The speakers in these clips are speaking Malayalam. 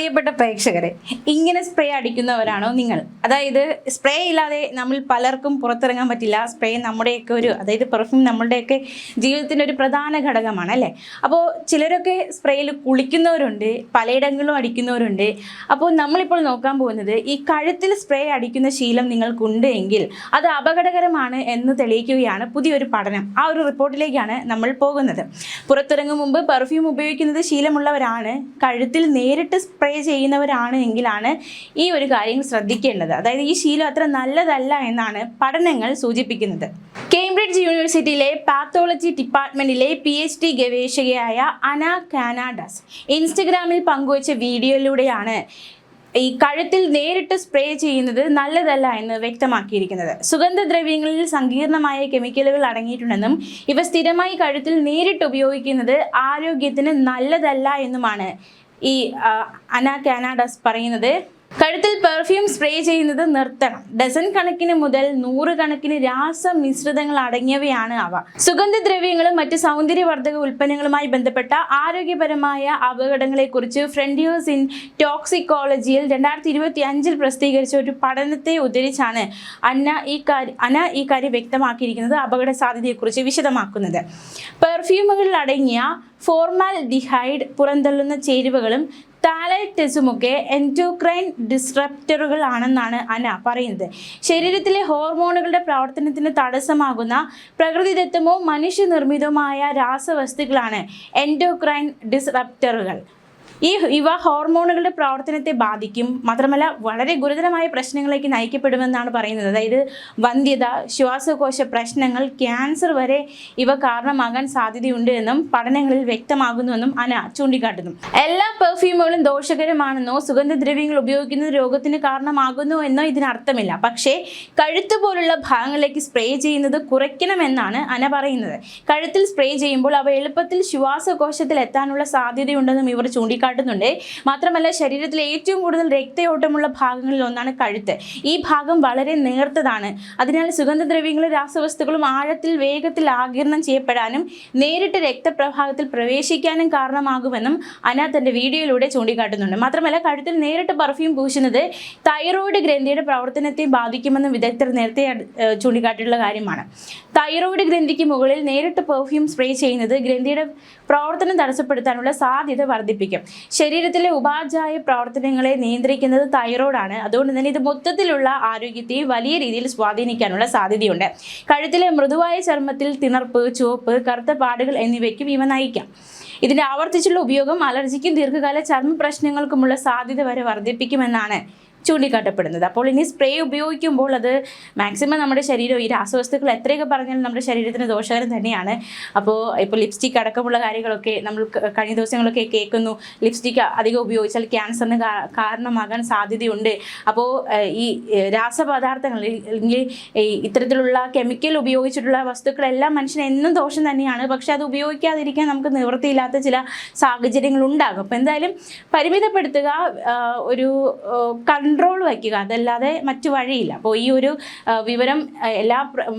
പ്രിയപ്പെട്ട പ്രേക്ഷകരെ, ഇങ്ങനെ സ്പ്രേ അടിക്കുന്നവരാണോ നിങ്ങൾ? അതായത് സ്പ്രേ ഇല്ലാതെ നമ്മൾ പലർക്കും പുറത്തിറങ്ങാൻ പറ്റില്ല. സ്പ്രേ നമ്മുടെയൊക്കെ അതായത് പെർഫ്യൂം നമ്മളുടെയൊക്കെ ജീവിതത്തിൻ്റെ ഒരു പ്രധാന ഘടകമാണ് അല്ലേ? അപ്പോൾ ചിലരൊക്കെ സ്പ്രേയിൽ കുളിക്കുന്നവരുണ്ട്, പലയിടങ്ങളിലും അടിക്കുന്നവരുണ്ട്. അപ്പോൾ നമ്മളിപ്പോൾ നോക്കാൻ പോകുന്നത് ഈ കഴുത്തിൽ സ്പ്രേ അടിക്കുന്ന ശീലം നിങ്ങൾക്കുണ്ട് എങ്കിൽ അത് അപകടകരമാണ് എന്ന് തെളിയിക്കുകയാണ് പുതിയൊരു പഠനം. ആ ഒരു റിപ്പോർട്ടിലേക്കാണ് നമ്മൾ പോകുന്നത്. പുറത്തിറങ്ങും മുമ്പ് പെർഫ്യൂം ഉപയോഗിക്കുന്നത് ശീലമുള്ളവരാണ്, കഴുത്തിൽ നേരിട്ട് സ്പ്രേ ചെയ്യുന്നവരാണ് എങ്കിലാണ് ഈ ഒരു കാര്യം ശ്രദ്ധിക്കേണ്ടത്. അതായത് ഈ ശീലം അത്ര നല്ലതല്ല എന്നാണ് പഠനങ്ങൾ സൂചിപ്പിക്കുന്നത്. കേംബ്രിഡ്ജ് യൂണിവേഴ്സിറ്റിയിലെ പാത്തോളജി ഡിപ്പാർട്ട്മെന്റിലെ PhD ഗവേഷകയായ അന കാനാഡസ് ഇൻസ്റ്റഗ്രാമിൽ പങ്കുവച്ച വീഡിയോയിലൂടെയാണ് ഈ കഴുത്തിൽ നേരിട്ട് സ്പ്രേ ചെയ്യുന്നത് നല്ലതല്ല എന്ന് വ്യക്തമാക്കിയിരിക്കുന്നത്. സുഗന്ധദ്രവ്യങ്ങളിൽ സങ്കീർണമായ കെമിക്കലുകൾ അടങ്ങിയിട്ടുണ്ടെന്നും ഇവ സ്ഥിരമായി കഴുത്തിൽ നേരിട്ട് ഉപയോഗിക്കുന്നത് ആരോഗ്യത്തിന് നല്ലതല്ല എന്നുമാണ് ഈ അന കാനാഡസ് പറയുന്നത്. കഴുത്തിൽ പെർഫ്യൂം സ്പ്രേ ചെയ്യുന്നത് നിർത്തണം. ഡസൻ കണക്കിന് മുതൽ 100 കണക്കിന് രാസമിശ്രിതങ്ങൾ അടങ്ങിയവയാണ് അവ. സുഗന്ധദ്രവ്യങ്ങളും മറ്റ് സൗന്ദര്യവർദ്ധക ഉൽപ്പന്നങ്ങളുമായി ബന്ധപ്പെട്ട ആരോഗ്യപരമായ അപകടങ്ങളെക്കുറിച്ച് ഫ്രണ്ടിയേഴ്സ് ഇൻ ടോക്സിക്കോളജിയിൽ 2025 പ്രസിദ്ധീകരിച്ച ഒരു പഠനത്തെ ഉദ്ധരിച്ചാണ് അന ഈ കാര്യം വ്യക്തമാക്കിയിരിക്കുന്നത്, അപകട സാധ്യതയെക്കുറിച്ച് വിശദമാക്കുന്നത്. പെർഫ്യൂമുകളിൽ അടങ്ങിയ ഫോർമാൽഡിഹൈഡ് പുറന്തള്ളുന്ന ചേരുവകളും താലൈറ്റസുമൊക്കെ എൻഡോക്രൈൻ ഡിസ്റപ്റ്ററുകൾ ആണെന്നാണ് അന പറയുന്നത്. ശരീരത്തിലെ ഹോർമോണുകളുടെ പ്രവർത്തനത്തിന് തടസ്സമാകുന്ന പ്രകൃതിദത്തമോ മനുഷ്യനിർമ്മിതവുമായ രാസവസ്തുക്കളാണ് എൻഡോക്രൈൻ ഡിസ്റപ്റ്ററുകൾ. ഇവ ഹോർമോണുകളുടെ പ്രവർത്തനത്തെ ബാധിക്കും, മാത്രമല്ല വളരെ ഗുരുതരമായ പ്രശ്നങ്ങളിലേക്ക് നയിക്കപ്പെടുമെന്നാണ് പറയുന്നത്. അതായത് വന്ധ്യത, ശ്വാസകോശ പ്രശ്നങ്ങൾ, ക്യാൻസർ വരെ ഇവ കാരണമാകാൻ സാധ്യതയുണ്ട് എന്നും പഠനങ്ങളിൽ വ്യക്തമാകുന്നുവെന്നും അന ചൂണ്ടിക്കാട്ടുന്നു. എല്ലാ പെർഫ്യൂമുകളും ദോഷകരമാണെന്നോ സുഗന്ധദ്രവ്യങ്ങൾ ഉപയോഗിക്കുന്നത് രോഗത്തിന് കാരണമാകുന്നു എന്നോ ഇതിനർത്ഥമില്ല. പക്ഷേ കഴുത്ത് പോലുള്ള ഭാഗങ്ങളിലേക്ക് സ്പ്രേ ചെയ്യുന്നത് കുറയ്ക്കണമെന്നാണ് അന പറയുന്നത്. കഴുത്തിൽ സ്പ്രേ ചെയ്യുമ്പോൾ അവ എളുപ്പത്തിൽ ശ്വാസകോശത്തിൽ എത്താനുള്ള സാധ്യതയുണ്ടെന്നും ഇവർ ചൂണ്ടിക്കാട്ടുന്നു. മാത്രമല്ല ശരീരത്തിലെ ഏറ്റവും കൂടുതൽ രക്തയോട്ടമുള്ള ഭാഗങ്ങളിൽ ഒന്നാണ് കഴുത്ത്. ഈ ഭാഗം വളരെ നേർത്തതാണ്. അതിനാൽ സുഗന്ധദ്രവ്യങ്ങളും രാസവസ്തുക്കളും ആഴത്തിൽ വേഗത്തിൽ ആഗിരണം ചെയ്യപ്പെടാനും നേരിട്ട് രക്തപ്രവാഹത്തിൽ പ്രവേശിക്കാനും കാരണമാകുമെന്നും അന തന്റെ വീഡിയോയിലൂടെ ചൂണ്ടിക്കാട്ടുന്നുണ്ട്. മാത്രമല്ല കഴുത്തിൽ നേരിട്ട് പെർഫ്യൂം പൂശുന്നത് തൈറോയ്ഡ് ഗ്രന്ഥിയുടെ പ്രവർത്തനത്തെ ബാധിക്കുമെന്നും വിദഗ്ധർ നേരത്തെ ചൂണ്ടിക്കാട്ടിയിട്ടുള്ള കാര്യമാണ്. തൈറോയ്ഡ് ഗ്രന്ഥിക്ക് മുകളിൽ നേരിട്ട് പെർഫ്യൂം സ്പ്രേ ചെയ്യുന്നത് ഗ്രന്ഥിയുടെ പ്രവർത്തനം തടസ്സപ്പെടുത്താനുള്ള സാധ്യത വർദ്ധിപ്പിക്കും. ശരീരത്തിലെ ഉപാധ്യായ പ്രവർത്തനങ്ങളെ നിയന്ത്രിക്കുന്നത് തൈറോയ്ഡാണ്. അതുകൊണ്ട് തന്നെ ഇത് മൊത്തത്തിലുള്ള ആരോഗ്യത്തെ വലിയ രീതിയിൽ സ്വാധീനിക്കാനുള്ള സാധ്യതയുണ്ട്. കഴുത്തിലെ മൃദുവായ ചർമ്മത്തിൽ തിണർപ്പ്, ചുവപ്പ്, കറുത്ത പാടുകൾ എന്നിവയ്ക്കും ഇവ നയിക്കാം. ഇതിന്റെ ആവർത്തിച്ചുള്ള ഉപയോഗം അലർജിക്കും ദീർഘകാല ചർമ്മ പ്രശ്നങ്ങൾക്കുമുള്ള സാധ്യത വരെ വർദ്ധിപ്പിക്കുമെന്നാണ് ചൂണ്ടിക്കാട്ടപ്പെടുന്നത്. അപ്പോൾ ഇനി സ്പ്രേ ഉപയോഗിക്കുമ്പോൾ അത് മാക്സിമം നമ്മുടെ ശരീരം ഈ രാസവസ്തുക്കൾ എത്രയൊക്കെ പറഞ്ഞാലും നമ്മുടെ ശരീരത്തിന് ദോഷകരം തന്നെയാണ്. അപ്പോൾ ഇപ്പോൾ ലിപ്സ്റ്റിക് അടക്കമുള്ള കാര്യങ്ങളൊക്കെ നമ്മൾ കഴിഞ്ഞ ദിവസങ്ങളൊക്കെ കേൾക്കുന്നു, ലിപ്സ്റ്റിക് അധികം ഉപയോഗിച്ചാൽ ക്യാൻസറിന് കാരണമാകാൻ സാധ്യതയുണ്ട്. അപ്പോൾ ഈ രാസപദാർത്ഥങ്ങൾ അല്ലെങ്കിൽ ഇത്തരത്തിലുള്ള കെമിക്കൽ ഉപയോഗിച്ചിട്ടുള്ള വസ്തുക്കളെല്ലാം മനുഷ്യന് എന്നും ദോഷം തന്നെയാണ്. പക്ഷെ അത് ഉപയോഗിക്കാതിരിക്കാൻ നമുക്ക് നിവൃത്തിയില്ലാത്ത ചില സാഹചര്യങ്ങൾ ഉണ്ടാകും. അപ്പോൾ എന്തായാലും പരിമിതപ്പെടുത്തുക, ഒരു കൺട്രോൾ വയ്ക്കുക, അതല്ലാതെ മറ്റു വഴിയില്ല. അപ്പോൾ ഈ ഒരു വിവരം എല്ലാ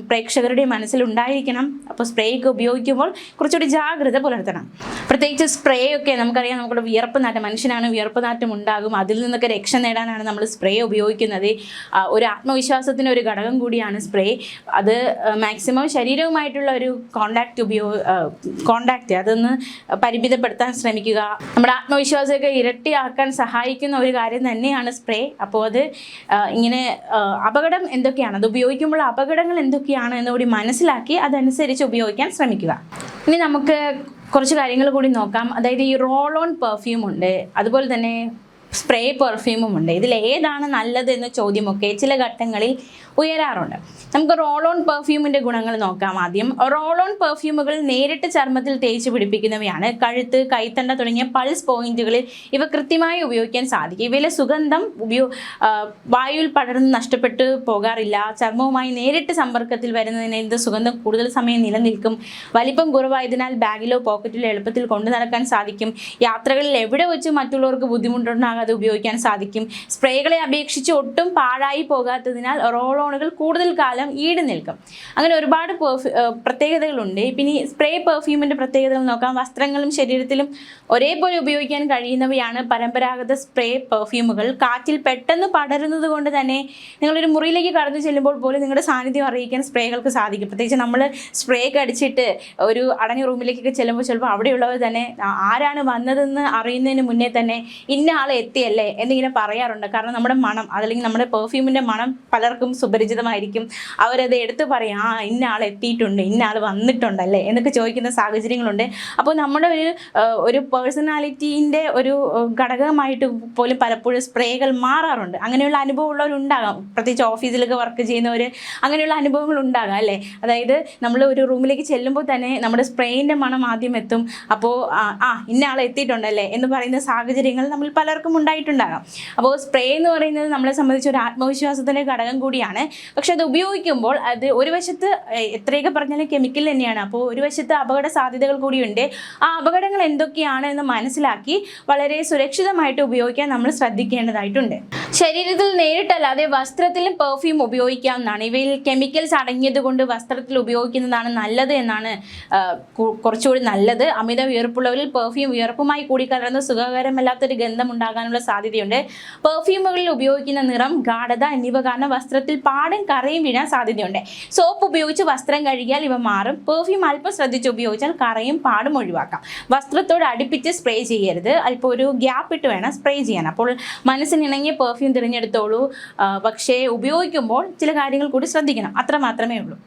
പ്രേക്ഷകരുടെയും മനസ്സിലുണ്ടായിരിക്കണം. അപ്പോൾ സ്പ്രേ ഒക്കെ ഉപയോഗിക്കുമ്പോൾ കുറച്ചുകൂടി ജാഗ്രത പുലർത്തണം. പ്രത്യേകിച്ച് സ്പ്രേ ഒക്കെ നമുക്കറിയാം, നമ്മുടെ വിയർപ്പ് നാറ്റം, മനുഷ്യനാണ് വിയർപ്പ് നാറ്റം ഉണ്ടാകും, അതിൽ നിന്നൊക്കെ രക്ഷ നേടാനാണ് നമ്മൾ സ്പ്രേ ഉപയോഗിക്കുന്നത്. ഒരു ആത്മവിശ്വാസത്തിൻ്റെ ഒരു ഘടകം കൂടിയാണ് സ്പ്രേ. അത് മാക്സിമം ശരീരവുമായിട്ടുള്ള ഒരു കോണ്ടാക്റ്റ് അതൊന്ന് പരിമിതപ്പെടുത്താൻ ശ്രമിക്കുക. നമ്മുടെ ആത്മവിശ്വാസമൊക്കെ ഇരട്ടിയാക്കാൻ സഹായിക്കുന്ന ഒരു കാര്യം തന്നെയാണ് സ്പ്രേ. അപ്പോൾ അത് ഇങ്ങനെ അപകടം എന്തൊക്കെയാണ്, അത് ഉപയോഗിക്കുമ്പോൾ അപകടങ്ങൾ എന്തൊക്കെയാണ് എന്നുകൂടി മനസ്സിലാക്കി അതനുസരിച്ച് ഉപയോഗിക്കാൻ ശ്രമിക്കുക. ഇനി നമുക്ക് കുറച്ച് കാര്യങ്ങൾ കൂടി നോക്കാം. അതായത് ഈ റോൾ ഓൺ പെർഫ്യൂം ഉണ്ട്, അതുപോലെ തന്നെ സ്പ്രേ പെർഫ്യൂമും ഉണ്ട്. ഇതിൽ ഏതാണ് നല്ലത് എന്ന ചോദ്യമൊക്കെ ചില ഘട്ടങ്ങളിൽ ഉയരാറുണ്ട്. നമുക്ക് റോൾ ഓൺ പെർഫ്യൂമിൻ്റെ ഗുണങ്ങൾ നോക്കാം. ആദ്യം റോൾ ഓൺ പെർഫ്യൂമുകൾ നേരിട്ട് ചർമ്മത്തിൽ തേച്ച് പിടിപ്പിക്കുന്നവയാണ്. കഴുത്ത്, കൈത്തണ്ട തുടങ്ങിയ പൾസ് പോയിന്റുകളിൽ ഇവ കൃത്യമായി ഉപയോഗിക്കാൻ സാധിക്കും. ഇവയിലെ സുഗന്ധം വായുവിൽ പടർന്ന് നഷ്ടപ്പെട്ടു പോകാറില്ല. ചർമ്മവുമായി നേരിട്ട് സമ്പർക്കത്തിൽ വരുന്നതിന് ഇത് സുഗന്ധം കൂടുതൽ സമയം നിലനിൽക്കും. വലിപ്പം കുറവായതിനാൽ ബാഗിലോ പോക്കറ്റിലോ എളുപ്പത്തിൽ കൊണ്ടു നടക്കാൻ സാധിക്കും. യാത്രകളിൽ എവിടെ വെച്ച് മറ്റുള്ളവർക്ക് ബുദ്ധിമുട്ടുണ്ടാകാൻ കേടുപാടാകാതെ ഉപയോഗിക്കാൻ സാധിക്കും. സ്പ്രേകളെ അപേക്ഷിച്ച് ഒട്ടും പാഴായി പോകാത്തതിനാൽ റോൾ ഓണുകൾ കൂടുതൽ കാലം ഈട് നിൽക്കും. അങ്ങനെ ഒരുപാട് പ്രത്യേകതകളുണ്ട്. പിന്നെ ഈ സ്പ്രേ പെർഫ്യൂമിൻ്റെ പ്രത്യേകതകൾ നോക്കാം. വസ്ത്രങ്ങളും ശരീരത്തിലും ഒരേപോലെ ഉപയോഗിക്കാൻ കഴിയുന്നവയാണ് പരമ്പരാഗത സ്പ്രേ പെർഫ്യൂമുകൾ. കാറ്റിൽ പെട്ടെന്ന് പടരുന്നത് കൊണ്ട് തന്നെ നിങ്ങളൊരു മുറിയിലേക്ക് കടന്നു ചെല്ലുമ്പോൾ പോലും നിങ്ങളുടെ സാന്നിധ്യം അറിയിക്കാൻ സ്പ്രേകൾക്ക് സാധിക്കും. പ്രത്യേകിച്ച് നമ്മൾ സ്പ്രേ അടിച്ചിട്ട് ഒരു അടഞ്ഞ റൂമിലേക്കൊക്കെ ചെല്ലുമ്പോൾ ചിലപ്പോൾ അവിടെയുള്ളവർ തന്നെ ആരാണ് വന്നതെന്ന് അറിയുന്നതിന് മുന്നേ തന്നെ ഇന്ന ആൾ എത്തിയല്ലേ എന്നിങ്ങനെ പറയാറുണ്ട്. കാരണം നമ്മുടെ മണം, അതല്ലെങ്കിൽ നമ്മുടെ പെർഫ്യൂമിൻ്റെ മണം പലർക്കും സുപരിചിതമായിരിക്കും. അവരത് എടുത്തു പറയും, ഇന്ന ആൾ എത്തിയിട്ടുണ്ട്, ഇന്ന ആൾ വന്നിട്ടുണ്ടല്ലേ എന്നൊക്കെ ചോദിക്കുന്ന സാഹചര്യങ്ങളുണ്ട്. അപ്പോൾ നമ്മുടെ ഒരു പേഴ്സണാലിറ്റീൻ്റെ ഒരു ഘടകമായിട്ട് പോലും പലപ്പോഴും സ്പ്രേകൾ മാറാറുണ്ട്. അങ്ങനെയുള്ള അനുഭവമുള്ളവരുണ്ടാകാം, പ്രത്യേകിച്ച് ഓഫീസിലൊക്കെ വർക്ക് ചെയ്യുന്നവർ അങ്ങനെയുള്ള അനുഭവങ്ങൾ ഉണ്ടാകാം അല്ലേ. അതായത് നമ്മൾ ഒരു റൂമിലേക്ക് ചെല്ലുമ്പോൾ തന്നെ നമ്മുടെ സ്പ്രേയിൻ്റെ മണം ആദ്യം എത്തും. അപ്പോൾ ഇന്ന ആൾ എത്തിയിട്ടുണ്ടല്ലേ എന്ന് പറയുന്ന സാഹചര്യങ്ങൾ നമ്മൾ പലർക്കും ഉണ്ടായിട്ടുണ്ടാകാം. അപ്പോൾ സ്പ്രേ എന്ന് പറയുന്നത് നമ്മളെ സംബന്ധിച്ച് ഒരു ആത്മവിശ്വാസത്തിൻ്റെ ഘടകം കൂടിയാണ്. പക്ഷെ അത് ഉപയോഗിക്കുമ്പോൾ അത് ഒരു വശത്ത് എത്രയൊക്കെ പറഞ്ഞാലും കെമിക്കൽ തന്നെയാണ്. അപ്പോൾ ഒരു വശത്ത് അപകട സാധ്യതകൾ കൂടിയുണ്ട്. ആ അപകടങ്ങൾ എന്തൊക്കെയാണ് എന്ന് മനസ്സിലാക്കി വളരെ സുരക്ഷിതമായിട്ട് ഉപയോഗിക്കാൻ നമ്മൾ ശ്രദ്ധിക്കേണ്ടതായിട്ടുണ്ട്. ശരീരത്തിൽ നേരിട്ടല്ലാതെ വസ്ത്രത്തിലും പെർഫ്യൂം ഉപയോഗിക്കാവുന്നതാണ്. ഇവയിൽ കെമിക്കൽസ് അടങ്ങിയത് കൊണ്ട് വസ്ത്രത്തിൽ ഉപയോഗിക്കുന്നതാണ് നല്ലത് എന്നാണ് കുറച്ചുകൂടി നല്ലത്. അമിത വിയർപ്പുള്ളവരിൽ പെർഫ്യൂം വിയർപ്പുമായി കൂടി കലർന്ന് സുഖകരമല്ലാത്തൊരു ഗന്ധം ഉണ്ടാകാനുള്ള സാധ്യതയുണ്ട്. പെർഫ്യൂമുകളിൽ ഉപയോഗിക്കുന്ന നിറം, ഗാഢത എന്നിവ കാരണം വസ്ത്രത്തിൽ പാടും കറയും വീഴാൻ സാധ്യതയുണ്ട്. സോപ്പ് ഉപയോഗിച്ച് വസ്ത്രം കഴുകിയാൽ ഇവ മാറും. പെർഫ്യൂം അല്പം ശ്രദ്ധിച്ച് ഉപയോഗിച്ചാൽ കറയും പാടും ഒഴിവാക്കാം. വസ്ത്രത്തോട് അടുപ്പിച്ച് സ്പ്രേ ചെയ്യരുത്, അല്പം ഒരു ഗ്യാപ്പ് ഇട്ട് വേണം സ്പ്രേ ചെയ്യാൻ. അപ്പോൾ മനസ്സിനിണങ്ങിയ പെർഫ്യൂം തിരഞ്ഞെടുത്തോളൂ. പക്ഷേ ഉപയോഗിക്കുമ്പോൾ ചില കാര്യങ്ങൾ കൂടി ശ്രദ്ധിക്കണം, അത്ര മാത്രമേ ഉള്ളൂ.